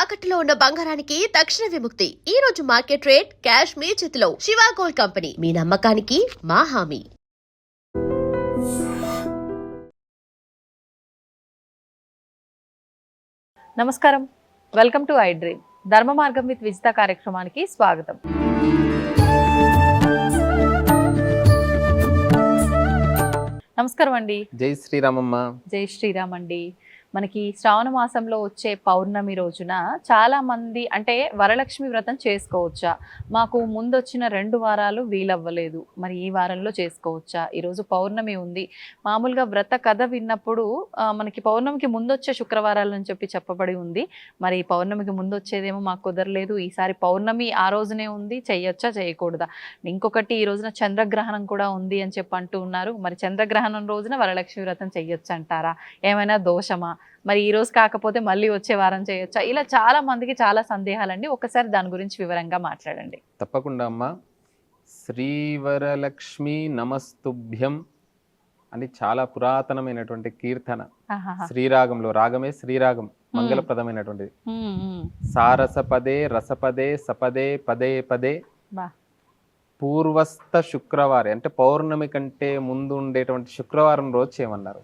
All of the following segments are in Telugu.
తాకట్టులో ఉన్న బంగారానికి తక్షణ విముక్తి. ఈ రోజు మార్కెట్ రేట్ క్యాష్ మీ చేతిలో. శివ గోల్డ్ కంపెనీ, మీ నమ్మకానికి మా హామీ. నమస్కారం, వెల్కమ్ టు ఐ డ్రీమ్. ధర్మ మార్గం విత్ విజిత కార్యక్రమానికి స్వాగతం. నమస్కారం అండి. జై శ్రీరామమ్మ. జై శ్రీరామ్ అండి. మనకి శ్రావణ మాసంలో వచ్చే పౌర్ణమి రోజున చాలా మంది అంటే వరలక్ష్మి వ్రతం చేసుకోవచ్చా, మాకు ముందు వచ్చిన 2 వారాలు వీలవ్వలేదు, మరి ఈ వారంలో చేసుకోవచ్చా, ఈరోజు పౌర్ణమి ఉంది. మామూలుగా వ్రత కథ విన్నప్పుడు మనకి పౌర్ణమికి ముందు వచ్చే శుక్రవారాలు అని చెప్పబడి ఉంది. మరి పౌర్ణమికి ముందు వచ్చేదేమో మాకు కుదరలేదు, ఈసారి పౌర్ణమి ఆ రోజునే ఉంది, చెయ్యొచ్చా చేయకూడదా. ఇంకొకటి, ఈ రోజున చంద్రగ్రహణం కూడా ఉంది అని అంటూ ఉన్నారు. మరి చంద్రగ్రహణం రోజున వరలక్ష్మి వ్రతం చెయ్యొచ్చు అంటారా, ఏమైనా దోషమా, మరి ఈ రోజు కాకపోతే మళ్ళీ వచ్చే వారం చేయొచ్చా, ఇలా చాలా మందికి చాలా సందేహాలండి. ఒకసారి దాని గురించి వివరంగా మాట్లాడండి. తప్పకుండా అమ్మ. శ్రీవరలక్ష్మి నమస్తుభ్యం అని చాలా పురాతనమైనటువంటి కీర్తన. శ్రీరాగంలో, రాగమే శ్రీరాగం, మంగళప్రదమైనటువంటిది. సారసపదే రసపదే సపదే పదే పదే పూర్వస్థ శుక్రవారం అంటే పౌర్ణమి కంటే ముందు ఉండేటువంటి శుక్రవారం రోజు చేయమన్నారు.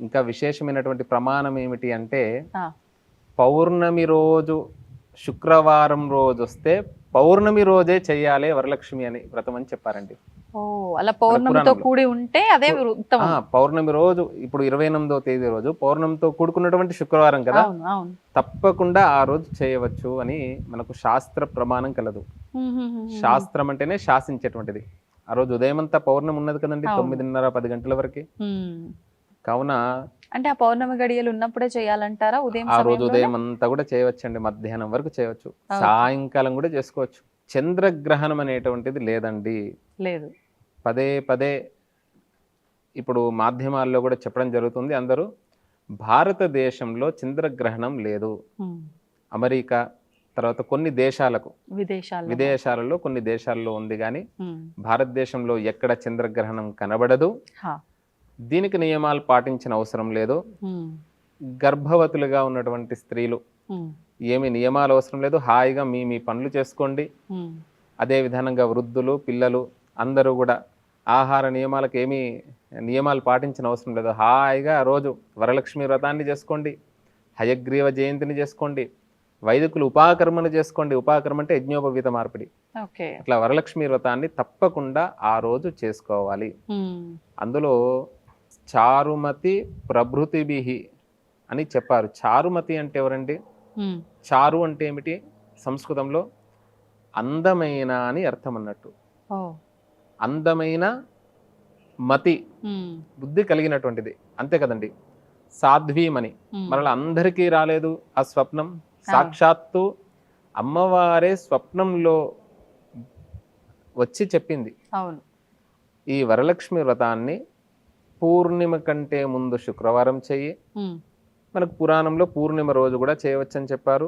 ఇంకా విశేషమైనటువంటి ప్రమాణం ఏమిటి అంటే, పౌర్ణమి రోజు శుక్రవారం రోజు వస్తే పౌర్ణమి రోజే చెయ్యాలి వరలక్ష్మి అని వ్రతం అని చెప్పారండి. అలా పౌర్ణమితో కూడి ఉంటే అదే పౌర్ణమి రోజు, ఇప్పుడు 28వ తేదీ రోజు పౌర్ణమితో కూడుకున్నటువంటి శుక్రవారం కదా, తప్పకుండా ఆ రోజు చేయవచ్చు అని మనకు శాస్త్ర ప్రమాణం కలదు. శాస్త్రం అంటేనే శాసించేటువంటిది. ఆ రోజు ఉదయం అంతా పౌర్ణమి ఉన్నది కదండి, 9:30-10 గంటల వరకు. కావున అంటే ఆ పౌర్ణమి గడియలు ఉన్నప్పుడే చేయాలంటారా? ఉదయం ఆ రోజు ఉదయం అంతా కూడా చేయవచ్చండి, మధ్యాహ్నం వరకు చేయవచ్చు, సాయంకాలం కూడా చేసుకోవచ్చు. చంద్రగ్రహణం అనేటువంటిది లేదండి, లేదు. పదే పదే ఇప్పుడు మాధ్యమాల్లో కూడా చెప్పడం జరుగుతుంది అందరూ. భారతదేశంలో చంద్రగ్రహణం లేదు. అమెరికా తర్వాత కొన్ని దేశాలకు, విదేశాలలో కొన్ని దేశాల్లో ఉంది, కానీ భారతదేశంలో ఎక్కడ చంద్రగ్రహణం కనబడదు. దీనికి నియమాలు పాటించిన అవసరం లేదు. గర్భవతులుగా ఉన్నటువంటి స్త్రీలు ఏమి నియమాలు అవసరం లేదు, హాయిగా మీ పనులు చేసుకోండి. అదే విధానంగా వృద్ధులు, పిల్లలు అందరూ కూడా ఆహార నియమాలకు ఏమీ నియమాలు పాటించిన అవసరం లేదు. హాయిగా రోజు వరలక్ష్మి వ్రతాన్ని చేసుకోండి, హయగ్రీవ జయంతిని చేసుకోండి, వైదికులు ఉపాకర్మను చేసుకోండి. ఉపాకర్మ అంటే యజ్ఞోపవీత మార్పిడి. అట్లా వరలక్ష్మి వ్రతాన్ని తప్పకుండా ఆ రోజు చేసుకోవాలి. అందులో చారుమతి ప్రభృతిభిహి అని చెప్పారు. చారుమతి అంటే ఎవరండి? చారు అంటే ఏమిటి? సంస్కృతంలో అందమైన అని అర్థం అన్నట్టు. అందమైన మతి, బుద్ధి కలిగినటువంటిది, అంతే కదండి. సాధ్వీమని మరలా అందరికీ రాలేదు ఆ స్వప్నం. సాక్షాత్తు అమ్మవారే స్వప్నంలో వచ్చి చెప్పింది. ఈ వరలక్ష్మి వ్రతాన్ని పూర్ణిమ కంటే ముందు శుక్రవారం చెయ్యి. మనకు పురాణంలో పూర్ణిమ రోజు కూడా చేయవచ్చని చెప్పారు.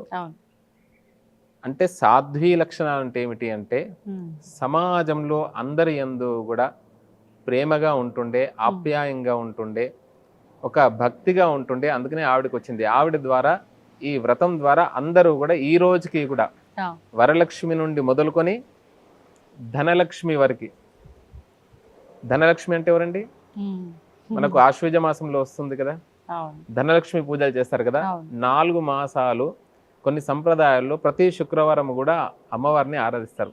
అంటే సాధ్వీ లక్షణాలు అంటే ఏమిటి అంటే, సమాజంలో అందరి యందు కూడా ప్రేమగా ఉంటుండే, ఆప్యాయంగా ఉంటుండే, ఒక భక్తిగా ఉంటుండే. అందుకనే ఆవిడకి వచ్చింది. ఆవిడ ద్వారా, ఈ వ్రతం ద్వారా అందరూ కూడా ఈ రోజుకి కూడా వరలక్ష్మి నుండి మొదలుకొని ధనలక్ష్మి వరకు. ధనలక్ష్మి అంటే ఎవరండి? మనకు ఆశ్వయుజ మాసంలో వస్తుంది కదా, ధనలక్ష్మి పూజలు చేస్తారు కదా. 4 మాసాలు కొన్ని సంప్రదాయాల్లో ప్రతి శుక్రవారం కూడా అమ్మవారిని ఆరాధిస్తారు.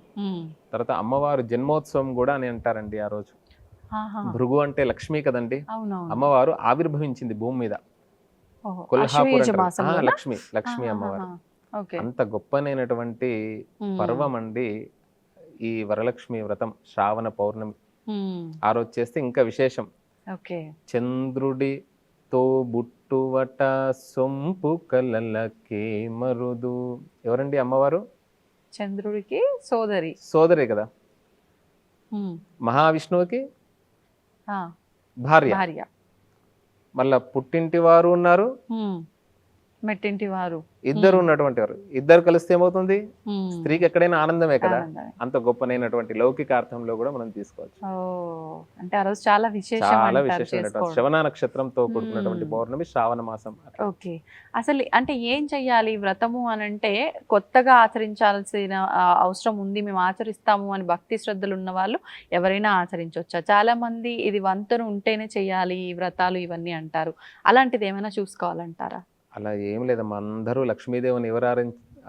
తర్వాత అమ్మవారు జన్మోత్సవం కూడా అని అంటారండి ఆ రోజు. భృగు అంటే లక్ష్మి కదండి, అమ్మవారు ఆవిర్భవించింది భూమి మీద. కొల్హాపూర్ లక్ష్మి అమ్మవారు. అంత గొప్పనైనటువంటి పర్వం అండి ఈ వరలక్ష్మి వ్రతం. శ్రావణ పౌర్ణమి ఆ రోజు చేస్తే ఇంకా విశేషం. చంద్రుడితో బుట్టువట సొంపు కలలకే మరుదు. ఎవరండి అమ్మవారు? చంద్రుడికి సోదరి కదా. మహావిష్ణువుకి భార్య. మళ్ళా పుట్టింటి వారు ఉన్నారు, మెట్టింటి వారు ఇద్దరు ఉన్నటువంటి వారు, ఇద్దరు కలిస్తే ఏమవుతుంది, ఉమ్. స్త్రీకి ఎక్కడైనా ఆనందమే కదా. ఆనందమే. అంత గొప్పనైనటువంటి లౌకిక అర్థంలో కూడా మనం తీసుకోవచ్చు. ఓ అంటే ఆ రోజు చాలా విశేషం చాలా అంటారు విశేషమైనటువంటి చేసుకోవడం. శ్రవణ నక్షత్రంతో కూడుకున్నటువంటి పౌర్ణమి శ్రావణ మాసం. అట్లా. ఓకే. అసలు అంటే ఏం చెయ్యాలి వ్రతము అని అంటే, కొత్తగా ఆచరించాల్సిన అవసరం ఉంది, మేము ఆచరిస్తాము అని భక్తి శ్రద్ధలు ఉన్న వాళ్ళు ఎవరైనా ఆచరించవచ్చా? చాలా మంది ఇది వంతెన ఉంటేనే చెయ్యాలి ఈ వ్రతాలు ఇవన్నీ అంటారు. అలాంటిది ఏమైనా చూసుకోవాలంటారా? అలా ఏం లేదమ్మా, అందరూ లక్ష్మీదేవిని ఎవరు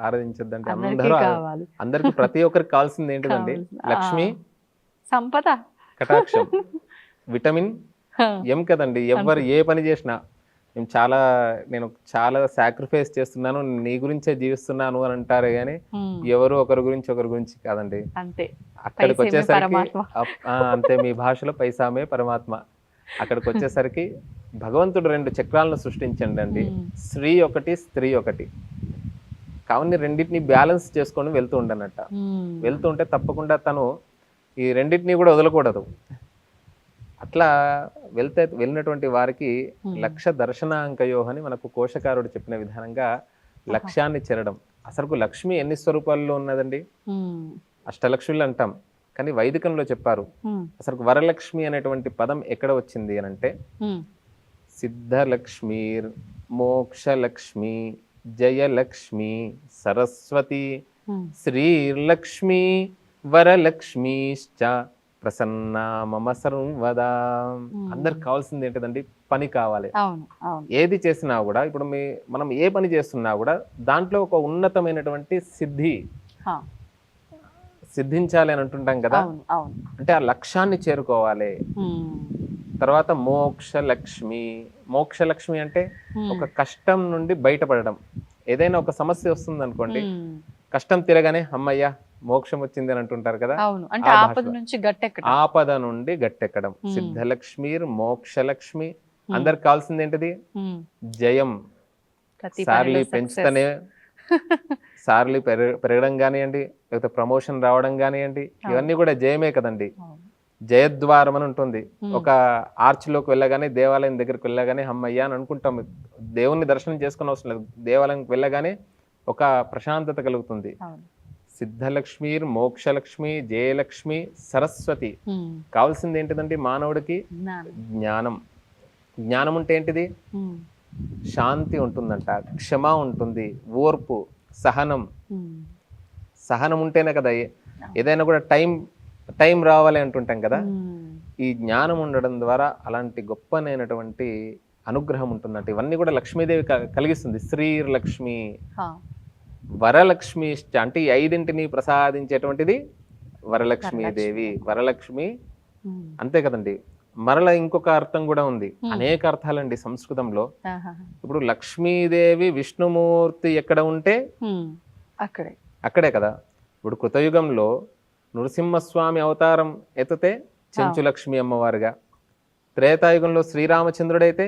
ఆరాధించద్దంటే అందరికీ అందరూ కావాలి. అందరికి ప్రతి ఒక్కరికి కావాల్సింది ఏంటిదండి, కావాల్సిన- లక్ష్మి సంపద. కటాక్షం, విటమిన్ ఎం కదండి. ఎవరు ఏ పని చేసినా నేను చాలా సాక్రిఫైస్ చేస్తున్నాను, నీ గురించే జీవిస్తున్నాను అని అంటారు కానీ ఉమ్. ఎవరు ఒకరి గురించి కాదండి. అంతే. అక్కడికి పైసేమే వచ్చేసరికి పరమాత్మ. అంతే, మీ భాషలో పైసామే పరమాత్మ. అక్కడికి వచ్చేసరికి భగవంతుడు 2 చక్రాలను సృష్టించండి అండి, స్త్రీ ఒకటి స్త్రీ ఒకటి. కావున రెండింటిని బ్యాలెన్స్ చేసుకొని వెళ్తూ ఉండనట్ట. ఉమ్. వెళ్తూ ఉంటే తప్పకుండా తను ఈ రెండింటిని కూడా వదలకూడదు. అట్లా వెళ్ళినటువంటి వారికి లక్ష దర్శనాంకయో అని మనకు కోశకారుడు చెప్పిన విధానంగా లక్ష్యాన్ని చేరడం. అసలు లక్ష్మి ఎన్ని స్వరూపాల్లో ఉన్నదండి, ఉమ్. అష్టలక్ష్మిలు అంటాం, కానీ వైదికంలో చెప్పారు ఉమ్. అసలు వరలక్ష్మి అనేటువంటి పదం ఎక్కడ వచ్చింది అని అంటే, ఉమ్. సిద్ధలక్ష్మీర్ మోక్షలక్ష్మి జయలక్ష్మి సరస్వతి ఉమ్. శ్రీలక్ష్మి వరలక్ష్మీశ్చ ప్రసన్నా మమ సర్వదా. అందరికి కావాల్సింది ఏంటిదండి, పని కావాలి. అవును అవును. ఏది చేసినా కూడా, ఇప్పుడు మనం ఏ పని చేస్తున్నా కూడా దాంట్లో ఒక ఉన్నతమైనటువంటి హా. సిద్ధించాలి అని అంటుంటాం కదా. అవును అవును. అంటే ఆ లక్ష్యాన్ని చేరుకోవాలి. ఉమ్. తర్వాత మోక్షలక్ష్మి అంటే ఉమ్. ఒక కష్టం నుండి బయటపడడం. ఏదైనా ఒక సమస్య వస్తుంది అనుకోండి, ఉమ్. కష్టం తిరగానే అమ్మయ్య మోక్షం వచ్చింది అని అంటుంటారు కదా. అవును, అంటే ఆ ఆపద భాషలో. నుంచి గట్టెక్కడం. ఆపద నుండి గట్టెక్కడం. సిద్ధలక్ష్మీర్ మోక్షలక్ష్మి. అందరికి కావాల్సింది ఏంటిది, ఉమ్. జయం. ప్రతి సార్లు పనిలో పెంచుతనే సార్లు పెరగడం కానివ్వండి, లేకపోతే ప్రమోషన్ రావడం కానివ్వండి, ఇవన్నీ కూడా జయమే కదండి. అవును. జయద్వారం అని ఉంటుంది. ఒక ఆర్చ్లోకి వెళ్ళగానే, దేవాలయం దగ్గరికి వెళ్ళగానే అమ్మయ్య అని అనుకుంటాం. దేవుణ్ణి దర్శనం చేసుకుని అవసరం లేదు, దేవాలయంకి వెళ్ళగానే ఒక ప్రశాంతత కలుగుతుంది. అవును. సిద్ధలక్ష్మీర్ మోక్షలక్ష్మి జయలక్ష్మి సరస్వతి. ఉమ్. కావాల్సింది ఏంటిదండి మానవుడికి, జ్ఞానం. జ్ఞానం. జ్ఞానం అంటే ఏంటిది, ఉమ్. శాంతి ఉంటుందంట, క్షమ ఉంటుంది, ఓర్పు, సహనం. ఉమ్. సహనం ఉంటేనే కదా ఏదైనా కూడా టైం రావాలి అంటుంటాం కదా. ఉమ్. ఈ జ్ఞానం ఉండడం ద్వారా అలాంటి గొప్పనైనటువంటి అనుగ్రహం ఉంటుందంట. ఇవన్నీ కూడా లక్ష్మీదేవి కలిగిస్తుంది. శ్రీలక్ష్మి హా. వరలక్ష్మి అంటే ఈ 5ంటిని ప్రసాదించేటువంటిది వరలక్ష్మీదేవి. వరలక్ష్మి ఉమ్. అంతే కదండి. మరల ఇంకొక అర్థం కూడా ఉంది, అనేక అర్థాలండి సంస్కృతంలో. ఆహా. ఇప్పుడు లక్ష్మీదేవి విష్ణుమూర్తి ఎక్కడ ఉంటే ఉమ్. అక్కడే కదా. ఇప్పుడు కృతయుగంలో నృసింహస్వామి అవతారం ఎత్తితే చెంచులక్ష్మి అమ్మవారుగా, త్రేతాయుగంలో శ్రీరామచంద్రుడైతే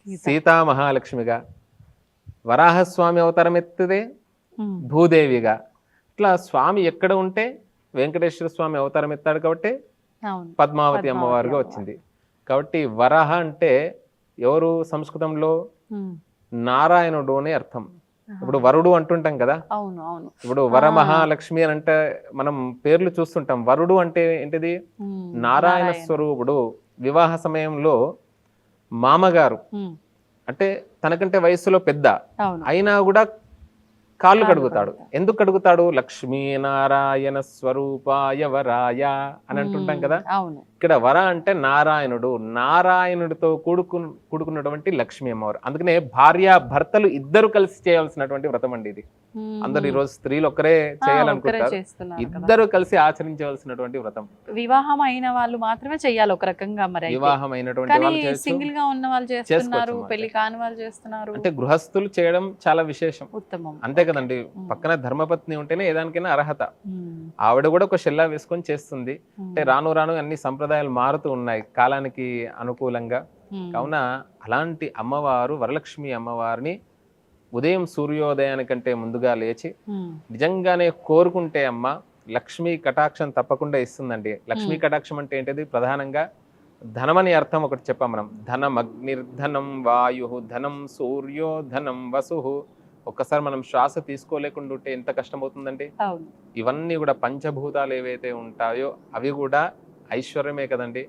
సీతా మహాలక్ష్మిగా, వరాహస్వామి అవతారం ఎత్తితే ఉమ్. భూదేవిగా. ఇట్లా స్వామి ఎక్కడ ఉంటే వెంకటేశ్వర స్వామి అవతారం ఎత్తాడు కాబట్టి అవును. పద్మావతి అమ్మవారుగా వచ్చింది. కాబట్టి వరాహ అంటే ఎవరు సంస్కృతంలో, ఉమ్. నారాయణుడు అనే అర్థం. ఇప్పుడు వరుడు అంటుంటాం కదా. అవును అవును. ఇప్పుడు వరమహాలక్ష్మి అని అంటే మనం పేర్లు చూస్తుంటాం. వరుడు అంటే ఏంటిది, ఉమ్. నారాయణ స్వరూపుడు. వివాహ సమయంలో మామగారు ఉమ్. అంటే తనకంటే వయస్సులో పెద్ద అవును. అయినా కూడా కాళ్ళు కడుగుతాడు. ఎందుకు కడుగుతాడు, లక్ష్మీనారాయణ స్వరూపాయ వరాయ అని అంటుంటాం కదా. అవును. ఇక్కడ వర అంటే నారాయణుడు, నారాయణుడితో కూడుకున్నటువంటి లక్ష్మీ అమ్మవారు. అందుకనే భార్య భర్తలు ఇద్దరు కలిసి చేయవలసినటువంటి వ్రతం అండి ఇది. ఉమ్. అందరు ఈ రోజు స్త్రీలు ఒక్కరే చేయాలనుకుంటారు, చేస్తున్నారు కదా. ఇద్దరు కలిసి ఆచరించవలసినటువంటి వ్రతం. వివాహం అయిన వాళ్ళు మాత్రమే చెయ్యాలి ఒక రకంగా. మరి అయితే. వివాహం అయినటువంటి కానీ వాళ్ళు చేయొచ్చు, సింగిల్ గా ఉన్న వాళ్ళు చేస్తున్నారు, చేసుకోవచ్చు. పెళ్లి కాని వాళ్ళు చేస్తున్నారు. అంటే గృహస్థులు చేయడం చాలా విశేషం. ఉత్తమం. అంతే కదండి. పక్కన ధర్మపత్ని ఉంటేనే ఏదానికైనా అర్హత. ఉమ్. ఆవిడ కూడా ఒక షెల్లా వేసుకొని చేస్తుంది. ఉమ్. అంటే రాను రాను అన్ని సంప్రదాయాలు మారుతూ ఉన్నాయి కాలానికి అనుకూలంగా. ఉమ్. కావున అలాంటి అమ్మవారు వరలక్ష్మి అమ్మవారిని ఉదయం సూర్యోదయానికంటే ముందుగా లేచి ఉమ్. నిజంగానే కోరుకుంటే అమ్మ లక్ష్మీ కటాక్షం తప్పకుండా ఇస్తుందండి. లక్ష్మీ కటాక్షం అంటే ఏంటిది, ప్రధానంగా ధనం అని అర్థం ఒకటి చెప్పాం మనం. ధనం అగ్నిర్ధనం వాయు, ధనం సూర్యో, ధనం వసు. ఒక్కసారి మనం శ్వాస తీసుకోలేకుండా ఉంటే ఎంత కష్టమవుతుందండి. అవును. ఇవన్నీ కూడా పంచభూతాలు ఏవైతే ఉంటాయో అవి కూడా ఐశ్వర్యమే కదండి.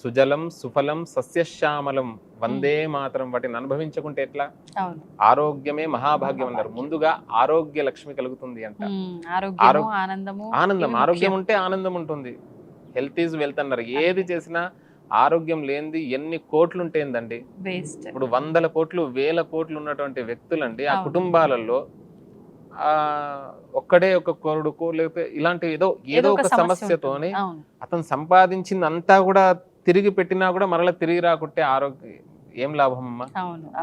సుజలం సుఫలం సస్యశ్యామలం వందే మాత్రం. వాటిని అనుభవించకుంటే ఎట్లా? అవును. ఆరోగ్యమే మహాభాగ్యం అన్నారు. ముందుగా ఆరోగ్య లక్ష్మి కలుగుతుంది అంట. ఆరోగ్యము, ఆనందము. ఆనందం, ఆరోగ్యం ఉంటే ఆనందం ఉంటుంది. హెల్త్ ఈజ్ వెల్త్ అన్నారు. ఏది చేసినా ఆరోగ్యం లేనిది ఎన్ని కోట్లు ఉంటేందండి. వేస్ట్. ఇప్పుడు 100 కోట్లు 1000 కోట్లు ఉన్నటువంటి వ్యక్తులండి, ఆ కుటుంబాలలో ఒక్కడే ఒక కొడుకు లేకపోతే ఇలాంటి ఏదో ఒక సమస్యతోని అతను సంపాదించిందంతా కూడా తిరిగి పెట్టినా కూడా మరలా తిరిగి రాకుంటే ఆరోగ్యం ఏం లాభం అమ్మా.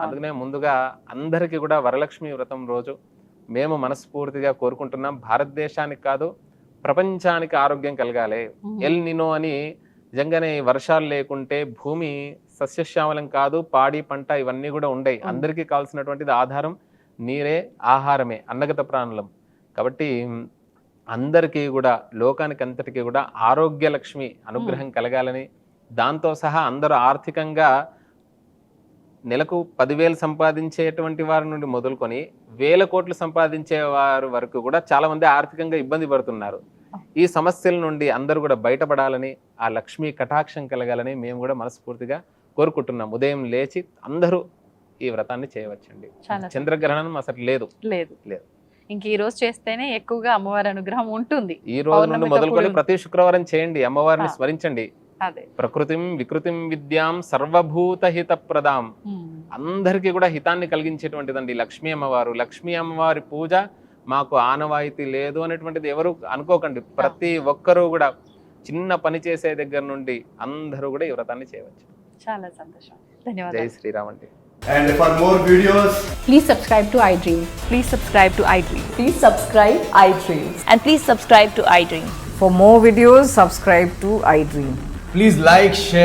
అందుకనే ముందుగా అందరికీ కూడా వరలక్ష్మి వ్రతం రోజు మేము మనస్ఫూర్తిగా కోరుకుంటున్నాం. భారతదేశానికి కాదు ప్రపంచానికి ఆరోగ్యం కలగాలి. ఎల్ నినో అని నిజంగానే వర్షాలు లేకుంటే భూమి సస్యశ్యామలం కాదు, పాడి పంట ఇవన్నీ కూడా ఉండయి. అందరికీ కావాల్సినటువంటిది ఆధారం నీరే, ఆహారమే, అన్నగత ప్రాణులం. కాబట్టి అందరికీ కూడా లోకానికి అంతటికీ కూడా ఆరోగ్య లక్ష్మి అనుగ్రహం కలగాలని, దాంతో సహా అందరూ ఆర్థికంగా నెలకు 10,000 సంపాదించేటువంటి వారి నుండి మొదలుకొని 1000 కోట్లు సంపాదించే వారి వరకు కూడా చాలా మంది ఆర్థికంగా ఇబ్బంది పడుతున్నారు. ఈ సమస్యల నుండి అందరూ కూడా బయటపడాలని, ఆ లక్ష్మీ కటాక్షం కలగాలని మేము కూడా మనస్ఫూర్తిగా కోరుకుంటున్నాం. ఉదయం లేచి అందరూ ఈ వ్రతాన్ని చేయవచ్చండి. చంద్రగ్రహణం అసలు లేదు. ఇంక ఈ రోజు చేస్తేనే ఎక్కువగా అమ్మవారి అనుగ్రహం ఉంటుంది. ఈ రోజు నుండి మొదలుకొని ప్రతి శుక్రవారం చేయండి. అమ్మవారిని స్మరించండి. ప్రకృతిం వికృతిం విద్యాం సర్వభూత హిత ప్రదాం. అందరికీ కూడా హితాన్ని కలిగించేటువంటిదండి లక్ష్మీ అమ్మవారు. లక్ష్మీ అమ్మవారి పూజ మాకు ఆనవాయితీ లేదు అనేటువంటిది ఎవరు అనుకోకండి. ప్రతి ఒక్కరూ కూడా చిన్న పని చేసే దగ్గర నుండి అందరూ కూడా ఈ వ్రతాన్ని చేయవచ్చు. చాలా సంతోషం. ధన్యవాదాలు. జై శ్రీరామ్ అండి. And for more videos, please subscribe to iDream. Please subscribe to iDream. Please subscribe iDream. And please subscribe to iDream. For more videos, subscribe to iDream. please like, share